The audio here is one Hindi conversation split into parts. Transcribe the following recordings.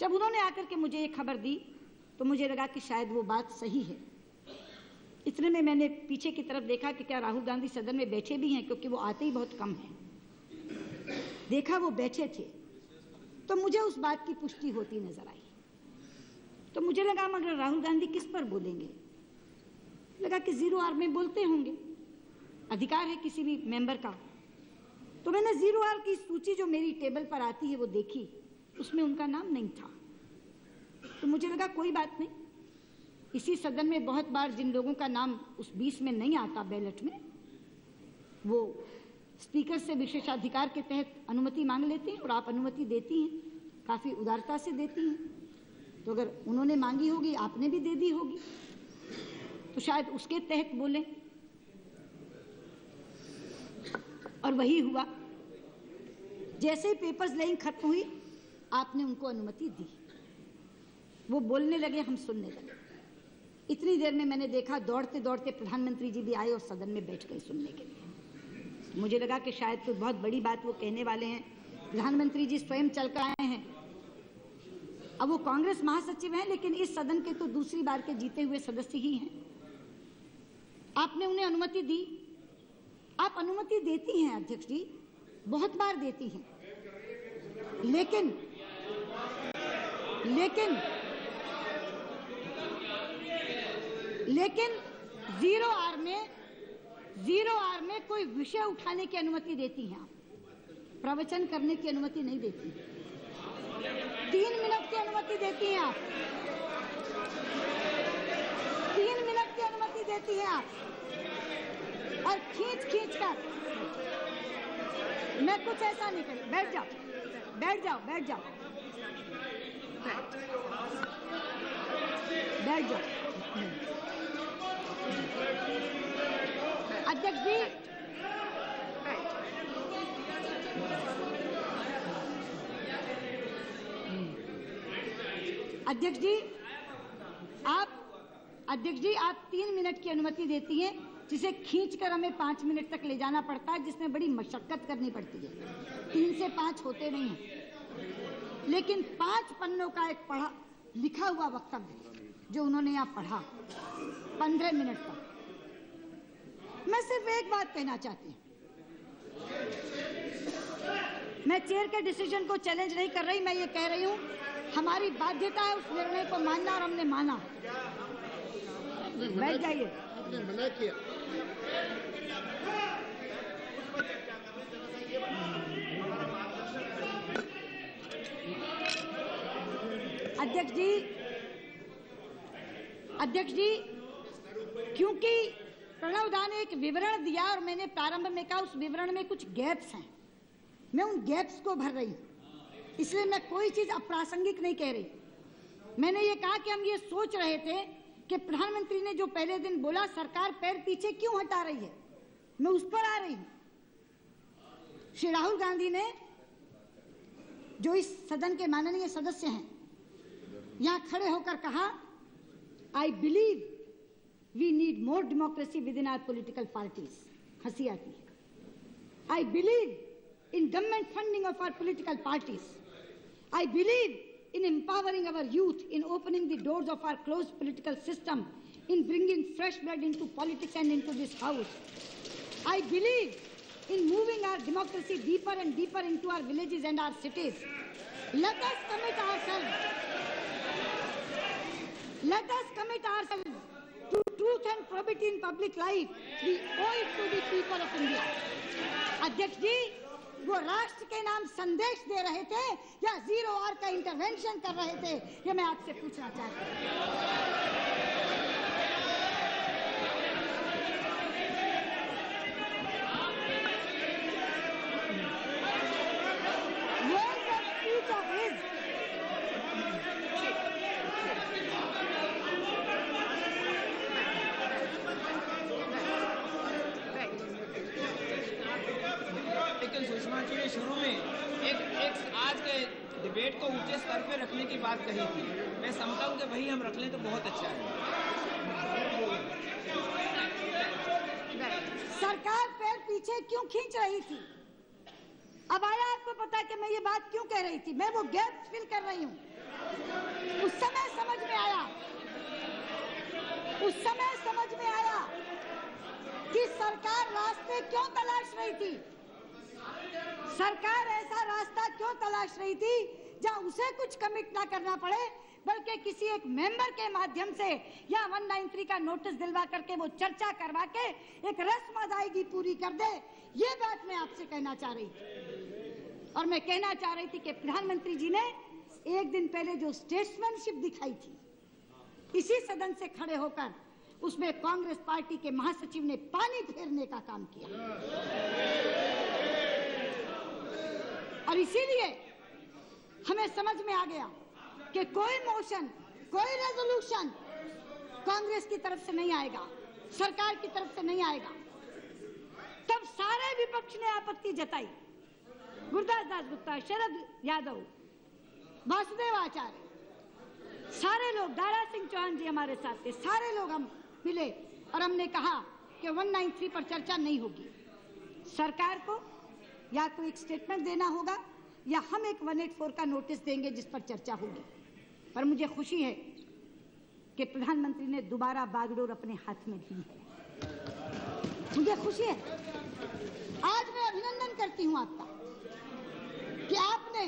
जब उन्होंने आकर के मुझे ये खबर दी तो मुझे लगा कि शायद वो बात सही है। इतने में मैंने पीछे की तरफ देखा कि क्या राहुल गांधी सदन में बैठे भी हैं, क्योंकि वो आते ही बहुत कम हैं। देखा वो बैठे थे तो मुझे उस बात की पुष्टि होती नजर आई। तो मुझे लगा मगर राहुल गांधी किस पर बोलेंगे, लगा कि 0 आवर में बोलते होंगे, अधिकार है किसी भी मेंबर का। तो मैंने 0 आवर की सूची जो मेरी टेबल पर आती है वो देखी, उसमें उनका नाम नहीं था। तो मुझे लगा कोई बात नहीं, इसी सदन में बहुत बार जिन लोगों का नाम उस 20 में नहीं आता बैलेट में, वो स्पीकर से विशेषाधिकार के तहत अनुमति मांग लेते हैं और आप अनुमति देती हैं, काफी उदारता से देती हैं। तो अगर उन्होंने मांगी होगी, आपने भी दे दी होगी, तो शायद उसके तहत बोले। और वही हुआ। जैसे ही पेपर्स लेइंग खत्म हुई, आपने उनको अनुमति दी, वो बोलने लगे, हम सुनने लगे। इतनी देर में मैंने देखा दौड़ते दौड़ते प्रधानमंत्री जी भी आए और सदन में बैठ गए सुनने के लिए। मुझे लगा कि शायद कोई बहुत बड़ी बात वो कहने वाले हैं। प्रधानमंत्री जी स्वयं चल कर आए हैं। अब वो कांग्रेस महासचिव हैं, लेकिन इस सदन के तो दूसरी बार के जीते हुए सदस्य ही हैं। आपने उन्हें अनुमति दी। आप अनुमति देती हैं अध्यक्ष जी, बहुत बार देती हैं, लेकिन 0 आवर में कोई विषय उठाने की अनुमति देती हैं आप, प्रवचन करने की अनुमति नहीं देती। 3 मिनट की अनुमति देती हैं आप, 3 मिनट की अनुमति देती हैं आप, और खींच कर। मैं कुछ ऐसा नहीं करी। बैठ जाओ, बैठ जाओ, बैठ जाओ, बैठ जाओ। अध्यक्ष जी, अध्यक्ष जी आप 3 मिनट की अनुमति देती हैं, जिसे खींचकर हमें 5 मिनट तक ले जाना पड़ता है, जिसमें बड़ी मशक्कत करनी पड़ती है। 3 से 5 होते नहीं हैं। लेकिन 5 पन्नों का एक पढ़ा लिखा हुआ वक्तव्य जो उन्होंने यहाँ पढ़ा 15 मिनट तक। मैं सिर्फ एक बात कहना चाहती हूँ, मैं चेयर के डिसीजन को चैलेंज नहीं कर रही। मैं ये कह रही हूँ हमारी बाध्यता है उस निर्णय को मानना, और हमने माना। बैठ जाइए। मना किया। अध्यक्ष जी, क्योंकि प्रणव दा ने एक विवरण दिया और मैंने प्रारंभ में कहा उस विवरण में कुछ गैप्स हैं, मैं उन गैप्स को भर रही हूं। इसलिए मैं कोई चीज अप्रासंगिक नहीं कह रही। मैंने ये कहा कि हम ये सोच रहे थे कि प्रधानमंत्री ने जो पहले दिन बोला सरकार पैर पीछे क्यों हटा रही है, मैं उस पर आ रही हूं। श्री राहुल गांधी ने, जो इस सदन के माननीय सदस्य हैं, यहां खड़े होकर कहा, I believe we need more democracy within our political parties. हंसी आती है। I believe in government funding of our political parties. I believe in empowering our youth, in opening the doors of our closed political system, in bringing fresh blood into politics and into this house. I believe in moving our democracy deeper and deeper into our villages and our cities. Let us commit ourselves to truth and probity in public life. We owe it to the people of India. अध्यक्ष जी, वो राष्ट्र के नाम संदेश दे रहे थे या 0 आवर का इंटरवेंशन कर रहे थे, ये मैं आपसे पूछना चाहती हूँ। सुषमा जी ने शुरू में एक आज के डिबेट को ऊंचे स्तर पे रखने की बात कही थी। मैं समझता हूँ कि वही हम रख लें तो बहुत अच्छा है। सरकार पैर पीछे क्यों खींच रही थी? अब आया आपको पता कि मैं ये बात क्यों कह रही थी, मैं वो गैप फिल कर रही हूं। उस समय समझ में आया कि सरकार रास्ते क्यों तलाश रही थी। सरकार ऐसा रास्ता क्यों तलाश रही थी जहां उसे कुछ कमिट ना करना पड़े, बल्कि किसी एक मेंबर के माध्यम से या 193 का नोटिस दिलवा करके वो चर्चा करवा के एक रस्म अदायगी पूरी कर दे। ये बात मैं आपसे कहना चाह रही थी। और मैं कहना चाह रही थी कि प्रधानमंत्री जी ने एक दिन पहले जो स्टेट्समैनशिप दिखाई थी, इसी सदन से खड़े होकर उसमें कांग्रेस पार्टी के महासचिव ने पानी फेरने का काम किया। और इसीलिए हमें समझ में आ गया कि कोई मोशन, कोई रेजोल्यूशन कांग्रेस की तरफ से नहीं आएगा, सरकार की तरफ से नहीं आएगा। तब सारे विपक्ष ने आपत्ति जताई। गुरदास दासगुप्ता, शरद यादव, वासुदेव आचार्य, सारे लोग, दारा सिंह चौहान जी हमारे साथ थे, सारे लोग हम मिले और हमने कहा कि 193 पर चर्चा नहीं होगी। सरकार को या तो एक स्टेटमेंट देना होगा या हम एक 184 का नोटिस देंगे जिस पर चर्चा होगी। पर मुझे खुशी है कि प्रधानमंत्री ने दोबारा बागडोर अपने हाथ में ली है। मुझे खुशी है। आज मैं अभिनंदन करती हूं आपका कि आपने,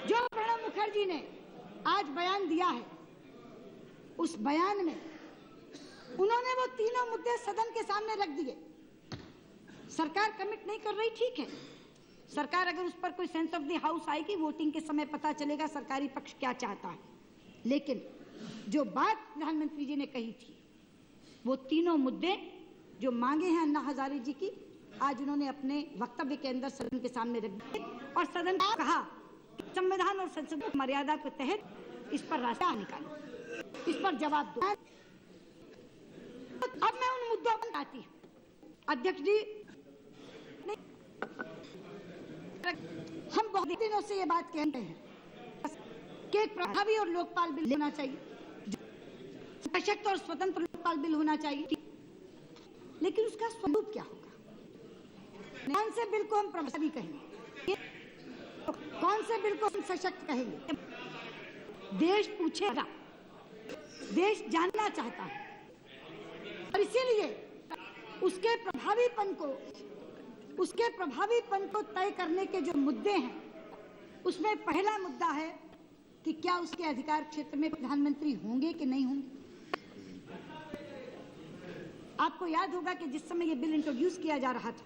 जो प्रणब मुखर्जी ने आज बयान दिया है, उस बयान में उन्होंने वो तीनों मुद्दे सदन के सामने रख दिए। सरकार कमिट नहीं कर रही, ठीक है। सरकार अगर उस पर कोई सेंस ऑफ द हाउस आएगी, वोटिंग के समय पता चलेगा सरकारी पक्ष क्या चाहता है। लेकिन जो बात प्रधानमंत्री जी ने कही थी, वो तीनों मुद्दे जो मांगे हैं अन्ना हजारे जी की, आज उन्होंने अपने वक्तव्य के अंदर सदन के सामने रख दिए और सदन ने कहा संविधान और संसद की मर्यादा के तहत इस पर रास्ता निकालो, इस पर जवाब दो। अब मैं उन मुद्दों पर आती हूँ। अध्यक्ष जी, हम बहुत दिनों से ये बात कहते हैं कि एक प्रभावी और लोकपाल बिल होना चाहिए, सशक्त और स्वतंत्र लोकपाल बिल होना चाहिए। लेकिन उसका स्वरूप क्या होगा? कौन से बिल को हम प्रभावी कहेंगे, कौन से बिल को हम सशक्त कहेंगे? देश पूछेगा, देश जानना चाहता है। और इसीलिए उसके प्रभावीपन को तय करने के जो मुद्दे हैं, उसमें पहला मुद्दा है कि क्या उसके अधिकार क्षेत्र में प्रधानमंत्री होंगे कि नहीं होंगे। आपको याद होगा कि जिस समय ये बिल इंट्रोड्यूस किया जा रहा था,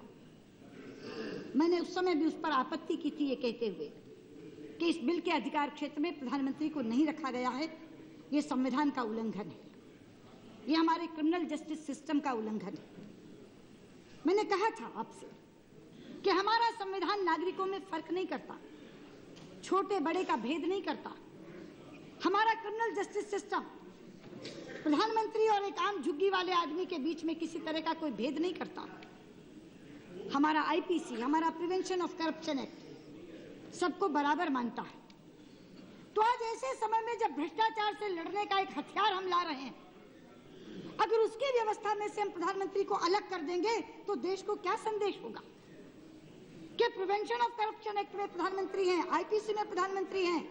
मैंने उस समय भी उस पर आपत्ति की थी, ये कहते हुए कि इस बिल के अधिकार क्षेत्र में प्रधानमंत्री को नहीं रखा गया है, ये संविधान का उल्लंघन है, ये हमारे क्रिमिनल जस्टिस सिस्टम का उल्लंघन है। मैंने कहा था आपसे कि हमारा संविधान नागरिकों में फर्क नहीं करता, छोटे बड़े का भेद नहीं करता। हमारा क्रिमिनल जस्टिस सिस्टम प्रधानमंत्री और एक आम झुग्गी वाले आदमी के बीच में किसी तरह का कोई भेद नहीं करता। हमारा आईपीसी, हमारा प्रिवेंशन ऑफ करप्शन एक्ट सबको बराबर मानता है। तो आज ऐसे समय में जब भ्रष्टाचार से लड़ने का एक हथियार हम ला रहे हैं, अगर उसकी व्यवस्था में से हम प्रधानमंत्री को अलग कर देंगे तो देश को क्या संदेश होगा कि प्रिवेंशन ऑफ करप्शन एक्ट में प्रधानमंत्री हैं, आईपीसी में प्रधानमंत्री हैं,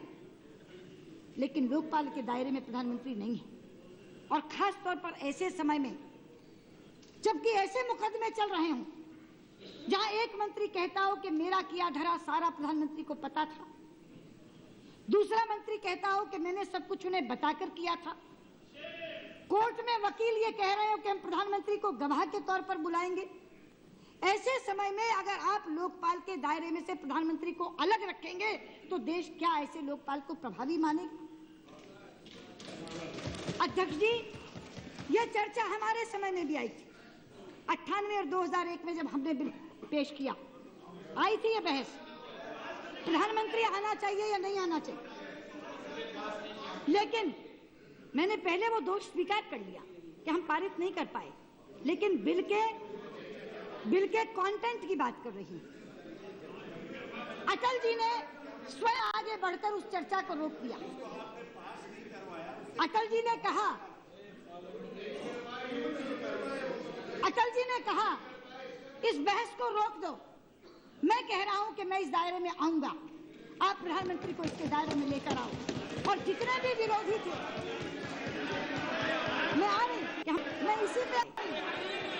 लेकिन लोकपाल के दायरे में प्रधानमंत्री नहीं है। और खास तौर पर ऐसे समय में जबकि ऐसे मुकदमे चल रहे हों जहां एक मंत्री कहता हो कि मेरा किया धरा सारा प्रधानमंत्री को पता था, दूसरा मंत्री कहता हो कि मैंने सब कुछ उन्हें बताकर किया था, कोर्ट में वकील ये कह रहे हो कि हम प्रधानमंत्री को गवाह के तौर पर बुलाएंगे। ऐसे समय में अगर आप लोकपाल के दायरे में से प्रधानमंत्री को अलग रखेंगे तो देश क्या ऐसे लोकपाल को प्रभावी मानेगा? अध्यक्ष जी, यह चर्चा हमारे समय में भी आई थी। 98 और 2001 में जब हमने बिल पेश किया, आई थी ये बहस, प्रधानमंत्री आना चाहिए या नहीं आना चाहिए। लेकिन मैंने पहले वो दोष स्वीकार कर लिया कि हम पारित नहीं कर पाए, लेकिन बिल के कंटेंट की बात कर रही हूं। अटल जी ने स्वयं आगे बढ़कर उस चर्चा को रोक दिया। अटल जी ने कहा इस बहस को रोक दो, मैं कह रहा हूं कि मैं इस दायरे में आऊंगा, आप प्रधानमंत्री को इसके दायरे में लेकर आओ। और जितने भी विरोधी थे, मैं आ रही, मैं इसी पे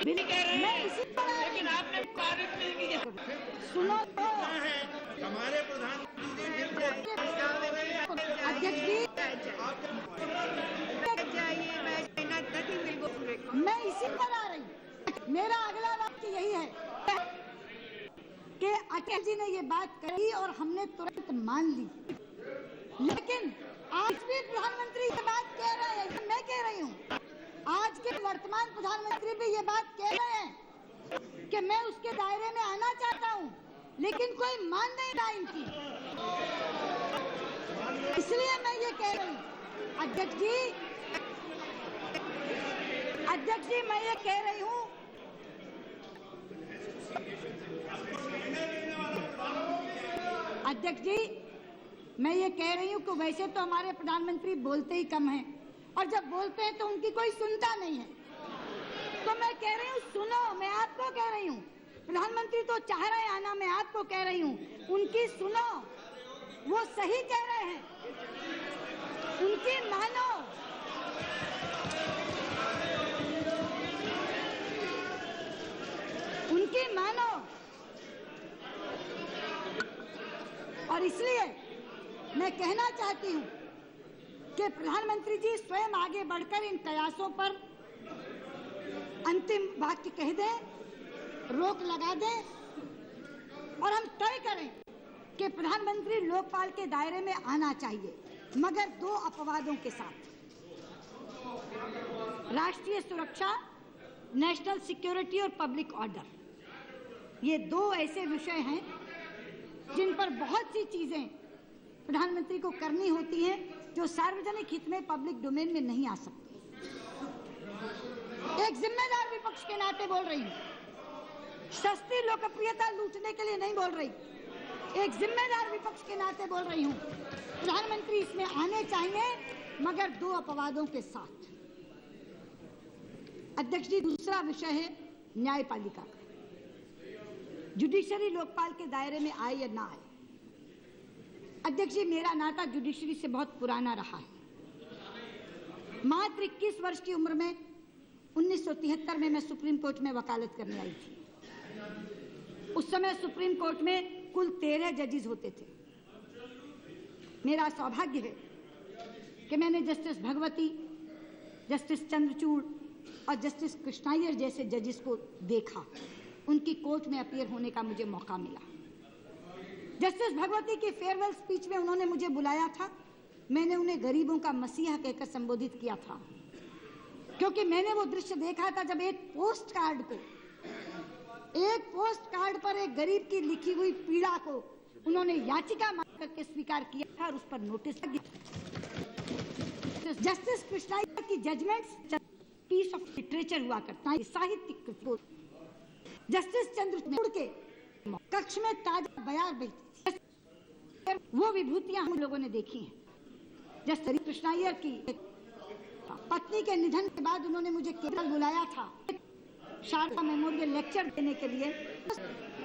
मैं इसी पर आ रही, लेकिन आपने पारित नहीं किया। सुनो तो हमारे प्रधानमंत्री अध्यक्ष जी, मैं इसी पर आ रही। मेरा अगला वाक्य यही है कि अटल जी ने ये बात कही और हमने तुरंत मान ली, लेकिन आज भी प्रधानमंत्री ये बात कह रहे हैं, मैं कह रही हूँ, आज के वर्तमान प्रधानमंत्री भी ये बात कह रहे हैं कि मैं उसके दायरे में आना चाहता हूँ, लेकिन कोई मान नहीं रहा इनकी। इसलिए मैं ये कह रही हूँ अध्यक्ष जी, मैं ये कह रही हूँ अध्यक्ष जी, मैं ये कह रही हूँ कि वैसे तो हमारे प्रधानमंत्री बोलते ही कम हैं, और जब बोलते हैं तो उनकी कोई सुनता नहीं है। तो मैं कह रही हूँ सुनो, मैं आपको कह रही हूँ, प्रधानमंत्री तो चाह रहे हैं आना, मैं आपको कह रही हूँ उनकी सुनो, वो सही कह रहे हैं, उनकी मानो। उनकी मानो। और इसलिए मैं कहना चाहती हूं कि प्रधानमंत्री जी स्वयं आगे बढ़कर इन कयासों पर अंतिम वाक्य कह दें, रोक लगा दें, और हम तय करें कि प्रधानमंत्री लोकपाल के दायरे में आना चाहिए, मगर 2 अपवादों के साथ। राष्ट्रीय सुरक्षा, नेशनल सिक्योरिटी और पब्लिक ऑर्डर, ये 2 ऐसे विषय हैं जिन पर बहुत सी चीजें प्रधानमंत्री को करनी होती हैं जो सार्वजनिक हित में, पब्लिक डोमेन में नहीं आ सकती। एक जिम्मेदार विपक्ष के नाते बोल रही हूं, सस्ती लोकप्रियता लूटने के लिए नहीं बोल रही, एक जिम्मेदार विपक्ष के नाते बोल रही हूं, प्रधानमंत्री इसमें आने चाहिए, मगर 2 अपवादों के साथ। अध्यक्ष जी, दूसरा विषय है न्यायपालिका का। जुडिशरी लोकपाल के दायरे में आए या ना आए। अध्यक्ष जी, मेरा नाता जुडिशरी से बहुत पुराना रहा है। मात्र 21 वर्ष की उम्र में 1973 में मैं सुप्रीम कोर्ट में वकालत करने आई थी। उस समय सुप्रीम कोर्ट में कुल 13 जजेस होते थे। मेरा सौभाग्य है कि मैंने जस्टिस भगवती, जस्टिस चंद्रचूड़ और जस्टिस कृष्णाय्यर जैसे जजेस को देखा, उनकी कोर्ट में अपीयर होने का मुझे मौका मिला। जस्टिस भगवती की फेयरवेल स्पीच में उन्होंने मुझे बुलाया था, मैंने उन्हें गरीबों का मसीहा कहकर संबोधित किया था, क्योंकि मैंने वो दृश्य देखा था जब एक पोस्ट कार्ड पर एक गरीब की लिखी हुई पीड़ा को उन्होंने याचिका मांग करके स्वीकार किया था और उस पर नोटिस लगी। जस्टिस कृष्णाय्यर की जजमेंट्स पीस ऑफ लिटरेचर हुआ करता है, साहित्यिक कृति। जस्टिस चंद्रचूड़ के कक्ष में ताजा बयार बजती थी, वो विभूतियां हम लोगों ने देखी हैं। जस्टिस कृष्णाय्यर की पत्नी के निधन के बाद उन्होंने मुझे केरल बुलाया था शारदा मेमोरियल लेक्चर देने के लिए।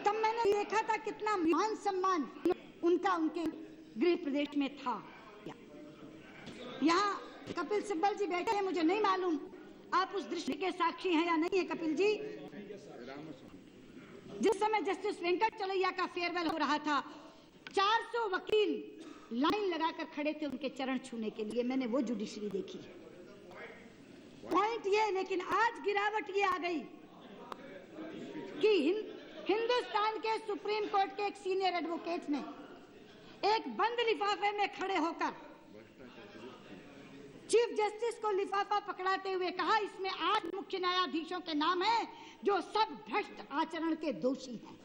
तब मैंने देखा था कितना मान सम्मान उनका उनके गृह प्रदेश में था। यहाँ कपिल सिब्बल जी बैठे हैं, मुझे नहीं मालूम आप उस दृश्य के साक्षी हैं या नहीं है कपिल जी। जिस समय जस्टिस वेंकट चलैया का फेयरवेल हो रहा था, 400 वकील लाइन लगाकर खड़े थे उनके चरण छूने के लिए। मैंने वो जुडिशरी देखी। पॉइंट ये, लेकिन आज गिरावट ये आ गई कि हिंदुस्तान के सुप्रीम कोर्ट के एक सीनियर एडवोकेट ने एक बंद लिफाफे में खड़े होकर चीफ जस्टिस को लिफाफा पकड़ाते हुए कहा, इसमें 8 मुख्य न्यायाधीशों के नाम हैं जो सब भ्रष्ट आचरण के दोषी हैं।